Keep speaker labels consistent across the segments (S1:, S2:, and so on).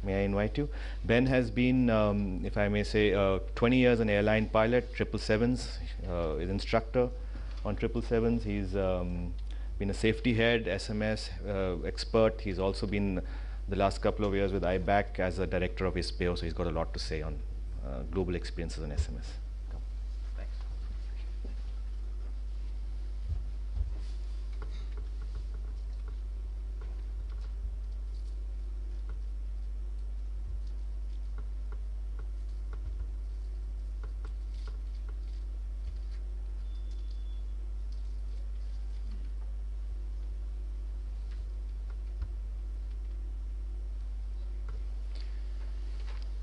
S1: may I invite you? Ben has been, if I may say, 20 years an airline pilot, 777s, is instructor on 777s. He's been a safety head, SMS expert. He's also been the last couple of years with IBAC as a director of ISPEO, so he's got a lot to say on global experiences on SMS.
S2: Thanks.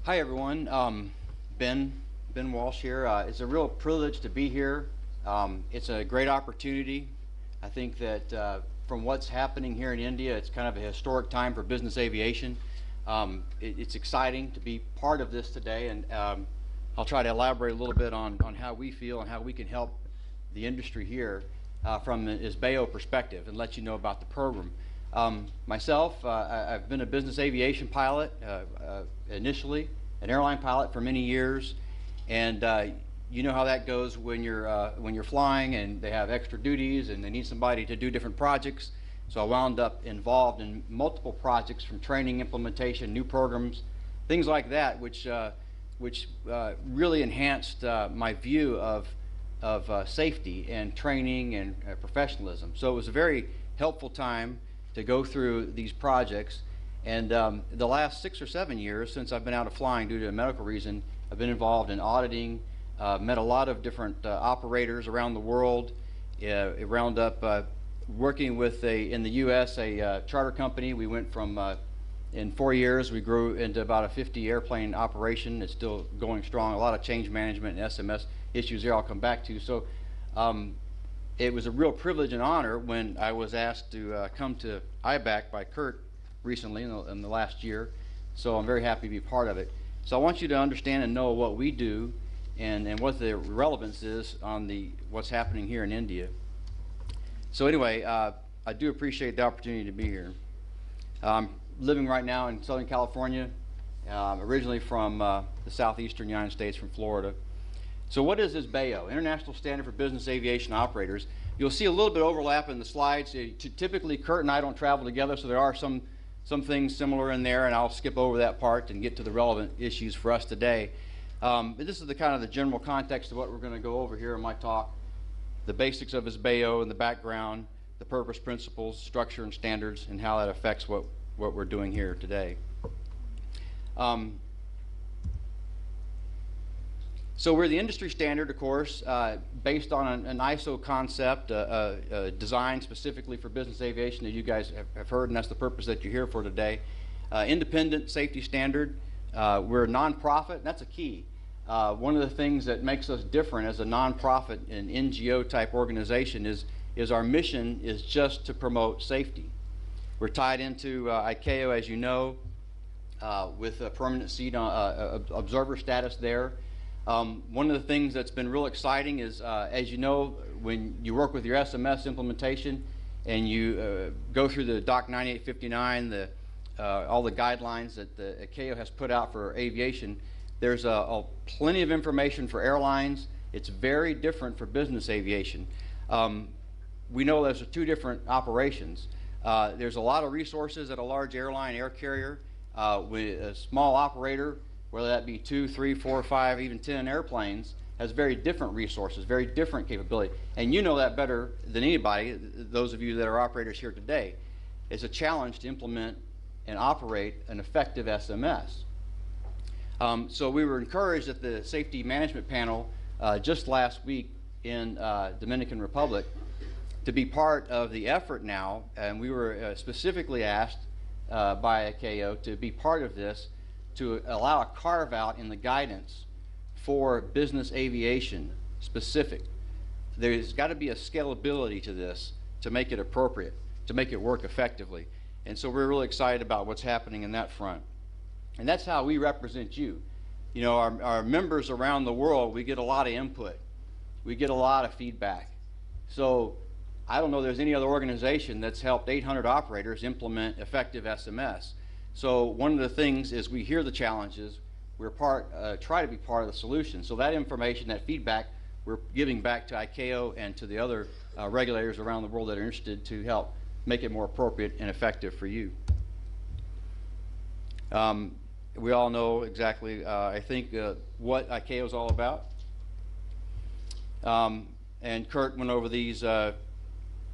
S2: Hi everyone, Ben Walsh here. It's a real privilege to be here. It's a great opportunity. I think that from what's happening here in India, it's kind of a historic time for business aviation. It's exciting to be part of this today, and I'll try to elaborate a little bit on how we feel and how we can help the industry here from an ISBEO perspective and let you know about the program. Myself, I've been a business aviation pilot initially, an airline pilot for many years, and you know how that goes when you're flying and they have extra duties and they need somebody to do different projects. So I wound up involved in multiple projects, from training, implementation, new programs, things like that, which really enhanced my view of safety and training and professionalism. So it was a very helpful time to go through these projects. And the last 6 or 7 years since I've been out of flying due to a medical reason, I've been involved in auditing, met a lot of different operators around the world, wound up working with in the US, a charter company. We went from, in 4 years, we grew into about a 50 airplane operation. It's still going strong. A lot of change management and SMS issues there I'll come back to. So it was a real privilege and honor when I was asked to come to IBAC by Kurt recently in the last year. So I'm very happy to be part of it. So I want you to understand and know what we do and what the relevance is on what's happening here in India. So anyway, I do appreciate the opportunity to be here. I'm living right now in Southern California, originally from the southeastern United States, from Florida. So what is ISBEO, International Standard for Business Aviation Operators? You'll see a little bit of overlap in the slides. Typically, Kurt and I don't travel together, so there are some things similar in there, and I'll skip over that part and get to the relevant issues for us today. But this is the kind of the general context of what we're going to go over here in my talk. The basics of ISBEO and the background, the purpose, principles, structure, and standards, and how that affects what we're doing here today. So we're the industry standard, of course, based on an ISO concept, designed specifically for business aviation that you guys have heard, and that's the purpose that you're here for today. Independent safety standard. We're a nonprofit, and that's a key. One of the things that makes us different as a nonprofit and NGO type organization is our mission is just to promote safety. We're tied into ICAO, as you know, with a permanent seat on observer status there. One of the things that's been real exciting is, as you know, when you work with your SMS implementation and you go through the Doc 9859, all the guidelines that the ICAO has put out for aviation, there's plenty of information for airlines. It's very different for business aviation. We know there's two different operations. There's a lot of resources at a large airline, air carrier. With a small operator, whether that be 2, 3, 4, 5, even 10 airplanes, has very different resources, very different capability. And you know that better than anybody, those of you that are operators here today. It's a challenge to implement and operate an effective SMS. So we were encouraged at the Safety Management Panel just last week in Dominican Republic to be part of the effort now, and we were specifically asked by ICAO to be part of this, to allow a carve out in the guidance for business aviation specific. There's got to be a scalability to this to make it appropriate, to make it work effectively. And so we're really excited about what's happening in that front. And that's how we represent you. You know, our members around the world, we get a lot of input. We get a lot of feedback. So I don't know there's any other organization that's helped 800 operators implement effective SMS. So one of the things is we hear the challenges, we're try to be part of the solution. So that information, that feedback, we're giving back to ICAO and to the other regulators around the world that are interested to help make it more appropriate and effective for you. We all know exactly, I think, what ICAO is all about. And Kurt went over these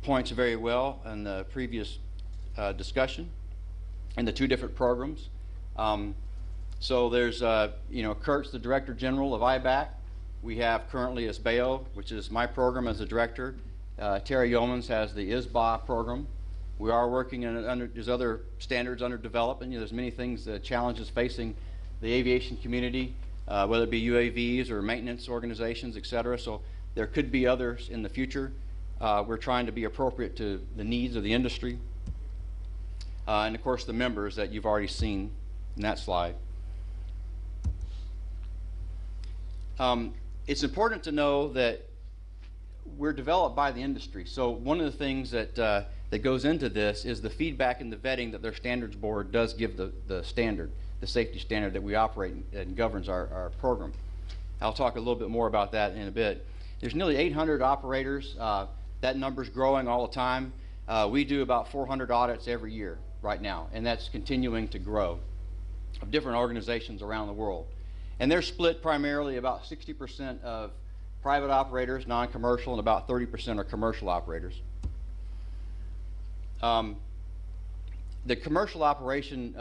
S2: points very well in the previous discussion and the two different programs. So there's, Kurt's the Director General of IBAC. We have currently ISBEO, which is my program as the director. Terry Yeomans has the ISBA program. We are working there's other standards under development. There's many things, challenges facing the aviation community, whether it be UAVs or maintenance organizations, et cetera. So there could be others in the future. We're trying to be appropriate to the needs of the industry. And of course the members that you've already seen in that slide. It's important to know that we're developed by the industry. So one of the things that that goes into this is the feedback and the vetting that their standards board does give the standard, the safety standard that we operate and governs our program. I'll talk a little bit more about that in a bit. There's nearly 800 operators. That number's growing all the time. We do about 400 audits every year right now, and that's continuing to grow, of different organizations around the world. And they're split primarily about 60% of private operators, non-commercial, and about 30% are commercial operators. The commercial operation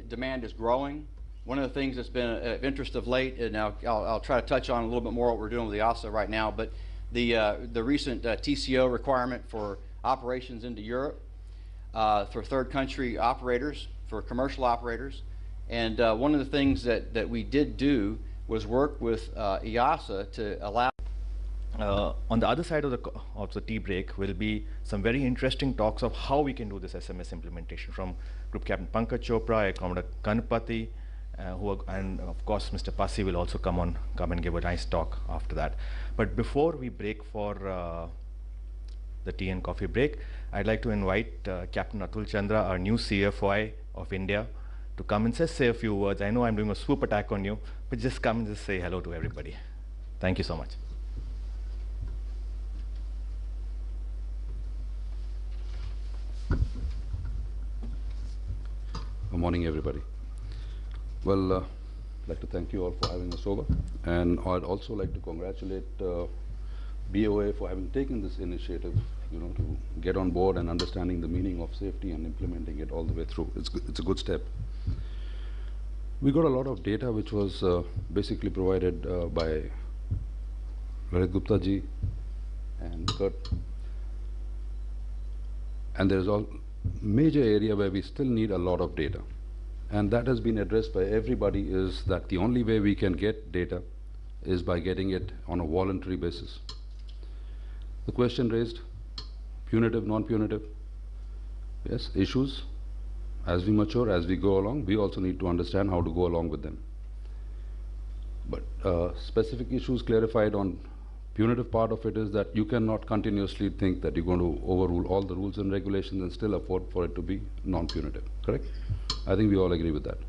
S2: demand is growing. One of the things that's been of interest of late, and I'll try to touch on a little bit more what we're doing with the ASA right now, but the recent TCO requirement for operations into Europe for third country operators, for commercial operators. And one of the things that we did do was work with EASA to allow.
S1: On the other side of the tea break will be some very interesting talks of how we can do this SMS implementation from Group Captain Pankaj Chopra, Air Commodore Kanpati, and of course Mr. Pasi will also come and give a nice talk after that. But before we break for the tea and coffee break, I'd like to invite Captain Atul Chandra, our new CFOI of India, to come and just say a few words. I know I'm doing a swoop attack on you, but just come and just say hello to everybody. Thank you so much.
S3: Good morning, everybody. Well, I'd like to thank you all for having us over, and I'd also like to congratulate BOA for having taken this initiative, to get on board and understanding the meaning of safety and implementing it all the way through. It's a good step. We got a lot of data which was basically provided by Lalit Gupta ji and Kurt, and there's a major area where we still need a lot of data, and that has been addressed by everybody, is that the only way we can get data is by getting it on a voluntary basis. The question raised, punitive, non-punitive, yes, issues. As we mature, as we go along, we also need to understand how to go along with them. But specific issues clarified on punitive part of it is that you cannot continuously think that you're going to overrule all the rules and regulations and still afford for it to be non-punitive, correct? I think we all agree with that.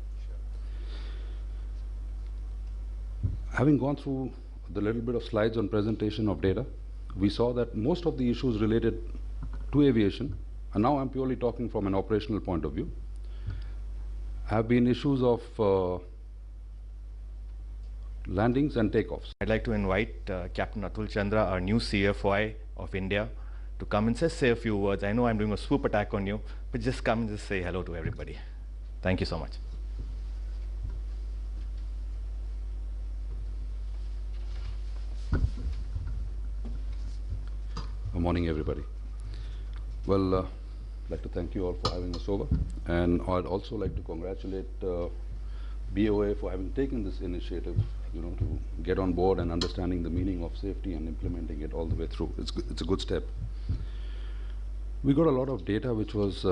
S3: Having gone through the little bit of slides on presentation of data, we saw that most of the issues related to aviation, and now I'm purely talking from an operational point of view, have been issues of landings and takeoffs.
S1: I'd like to invite Captain Atul Chandra, our new CFOI of India, to come and just say a few words. I know I'm doing a swoop attack on you, but just come and just say hello to everybody. Thank you so much.
S3: Good morning, everybody. Well, I'd like to thank you all for having us over, and I'd also like to congratulate BOA for having taken this initiative, to get on board and understanding the meaning of safety and implementing it all the way through. It's a good step. We got a lot of data which was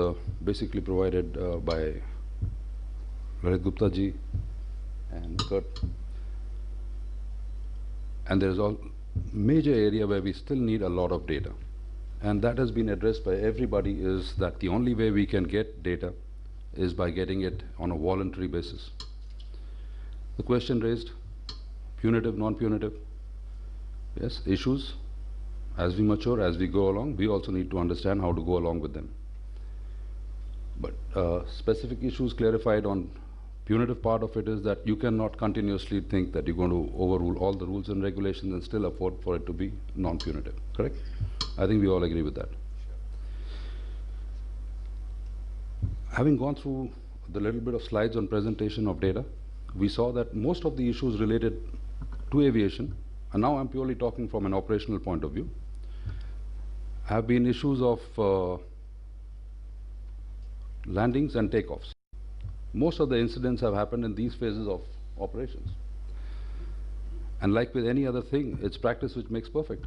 S3: basically provided by Lalit Gupta ji and Kurt, and there's a major area where we still need a lot of data, and that has been addressed by everybody, is that the only way we can get data is by getting it on a voluntary basis. The question raised, punitive, non-punitive. Yes, issues, as we mature, as we go along, we also need to understand how to go along with them. But specific issues clarified on punitive part of it is that you cannot continuously think that you're going to overrule all the rules and regulations and still afford for it to be non-punitive, correct? I think we all agree with that. Having gone through the little bit of slides on presentation of data, we saw that most of the issues related to aviation, and now I'm purely talking from an operational point of view, have been issues of landings and takeoffs. Most of the incidents have happened in these phases of operations. And like with any other thing, it's practice which makes perfect.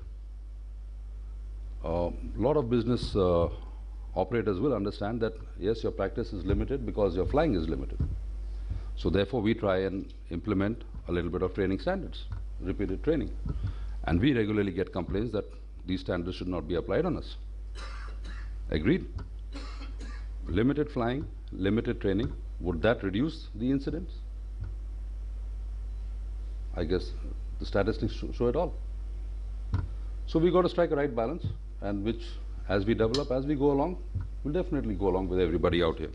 S3: A lot of business operators will understand that, yes, your practice is limited because your flying is limited. So therefore, we try and implement a little bit of training standards, repeated training. And we regularly get complaints that these standards should not be applied on us. Agreed? Limited flying, limited training, would that reduce the incidents? I guess the statistics show it all. So we got to strike a right balance, and which, as we develop, as we go along, we'll definitely go along with everybody out here.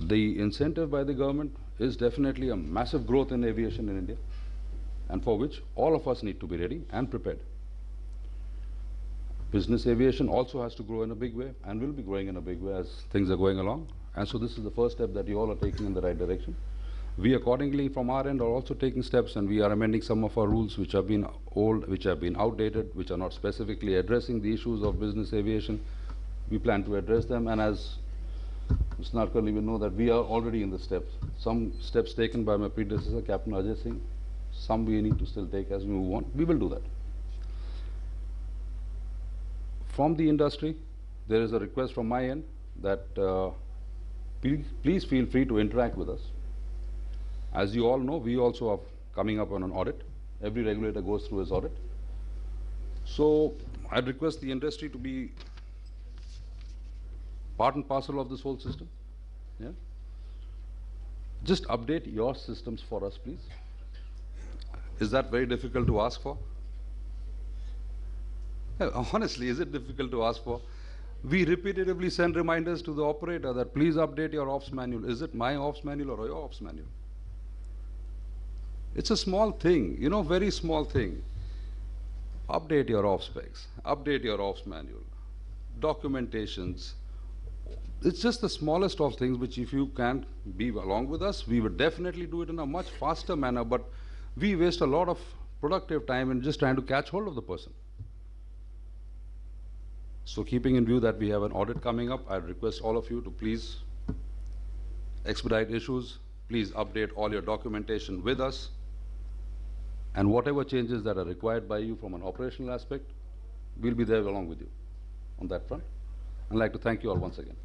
S3: The incentive by the government is definitely a massive growth in aviation in India, and for which all of us need to be ready and prepared. Business aviation also has to grow in a big way and will be growing in a big way as things are going along. And so this is the first step that you all are taking in the right direction. We accordingly from our end are also taking steps, and we are amending some of our rules which have been old, which have been outdated, which are not specifically addressing the issues of business aviation. We plan to address them, and as Mr. Narkali will know that we are already in the steps. Some steps taken by my predecessor, Captain Ajay Singh, some we need to still take as we move on. We will do that. From the industry, there is a request from my end that please feel free to interact with us. As you all know, we also are coming up on an audit. Every regulator goes through his audit. So I'd request the industry to be part and parcel of this whole system. Yeah? Just update your systems for us, please. Is that very difficult to ask for? Honestly, is it difficult to ask for? We repeatedly send reminders to the operator that please update your ops manual. Is it my ops manual or your ops manual? It's a small thing, you know, very small thing. Update your ops specs, update your ops manual, documentations. It's just the smallest of things which if you can be along with us, we would definitely do it in a much faster manner, but we waste a lot of productive time in just trying to catch hold of the person. So keeping in view that we have an audit coming up, I request all of you to please expedite issues, please update all your documentation with us, and whatever changes that are required by you from an operational aspect, we'll be there along with you on that front. I'd like to thank you all once again.